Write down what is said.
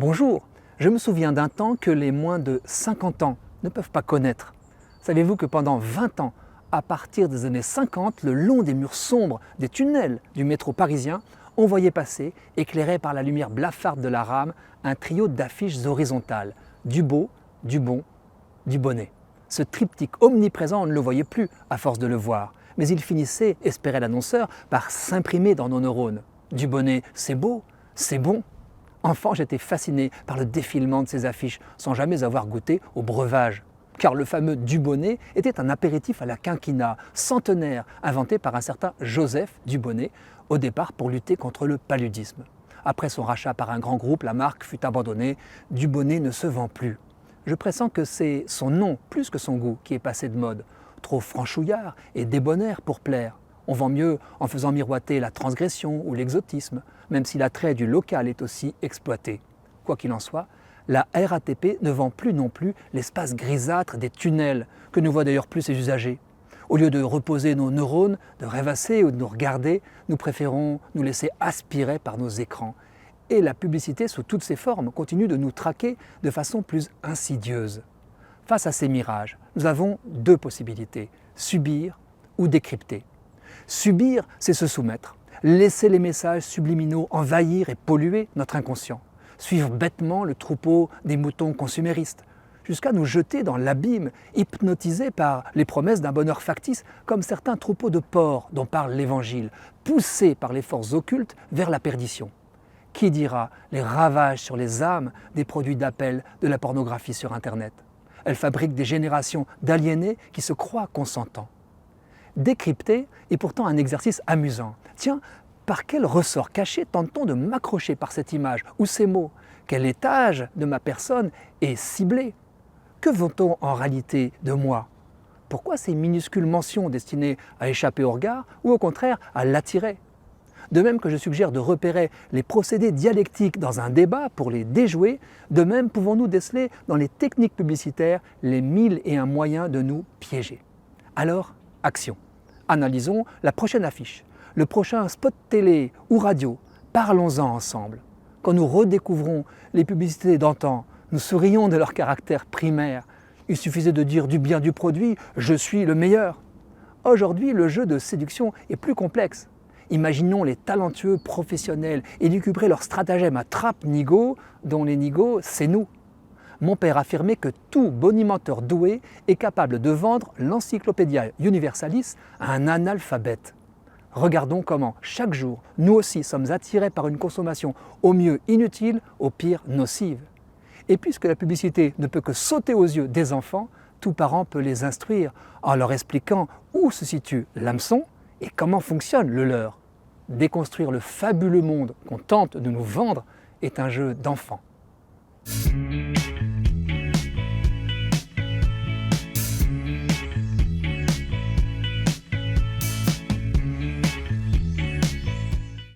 Bonjour, je me souviens d'un temps que les moins de 50 ans ne peuvent pas connaître. Savez-vous que pendant 20 ans, à partir des années 50, le long des murs sombres des tunnels du métro parisien, on voyait passer, éclairé par la lumière blafarde de la rame, un trio d'affiches horizontales, du beau, du bon, du bonnet. Ce triptyque omniprésent, on ne le voyait plus à force de le voir, mais il finissait, espérait l'annonceur, par s'imprimer dans nos neurones. Du bonnet, c'est beau, c'est bon. Enfant, j'étais fasciné par le défilement de ces affiches, sans jamais avoir goûté au breuvage. Car le fameux Dubonnet était un apéritif à la quinquina, centenaire, inventé par un certain Joseph Dubonnet, au départ pour lutter contre le paludisme. Après son rachat par un grand groupe, la marque fut abandonnée, Dubonnet ne se vend plus. Je pressens que c'est son nom, plus que son goût, qui est passé de mode. Trop franchouillard et débonnaire pour plaire. On vend mieux en faisant miroiter la transgression ou l'exotisme, même si l'attrait du local est aussi exploité. Quoi qu'il en soit, la RATP ne vend plus non plus l'espace grisâtre des tunnels, que ne voient d'ailleurs plus ses usagers. Au lieu de reposer nos neurones, de rêvasser ou de nous regarder, nous préférons nous laisser aspirer par nos écrans. Et la publicité sous toutes ses formes continue de nous traquer de façon plus insidieuse. Face à ces mirages, nous avons deux possibilités, subir ou décrypter. Subir, c'est se soumettre, laisser les messages subliminaux envahir et polluer notre inconscient, suivre bêtement le troupeau des moutons consuméristes, jusqu'à nous jeter dans l'abîme, hypnotisés par les promesses d'un bonheur factice, comme certains troupeaux de porcs dont parle l'Évangile, poussés par les forces occultes vers la perdition. Qui dira les ravages sur les âmes des produits d'appel de la pornographie sur Internet? Elle fabrique des générations d'aliénés qui se croient consentants. Décrypter est pourtant un exercice amusant. Tiens, par quel ressort caché tente-t-on de m'accrocher par cette image ou ces mots? Quel étage de ma personne est ciblé? Que veut-on en réalité de moi? Pourquoi ces minuscules mentions destinées à échapper au regard ou au contraire à l'attirer? De même que je suggère de repérer les procédés dialectiques dans un débat pour les déjouer, de même pouvons-nous déceler dans les techniques publicitaires les 1001 moyens de nous piéger. Alors, action. Analysons la prochaine affiche, le prochain spot télé ou radio. Parlons-en ensemble. Quand nous redécouvrons les publicités d'antan, nous sourions de leur caractère primaire. Il suffisait de dire du bien du produit « je suis le meilleur ». Aujourd'hui, le jeu de séduction est plus complexe. Imaginons les talentueux professionnels élucubrer leurs stratagèmes à trappe-nigo, dont les nigos, c'est nous. Mon père affirmait que tout bonimenteur doué est capable de vendre l'Encyclopædia Universalis à un analphabète. Regardons comment, chaque jour, nous aussi sommes attirés par une consommation au mieux inutile, au pire nocive. Et puisque la publicité ne peut que sauter aux yeux des enfants, tout parent peut les instruire en leur expliquant où se situe l'hameçon et comment fonctionne le leurre. Déconstruire le fabuleux monde qu'on tente de nous vendre est un jeu d'enfant.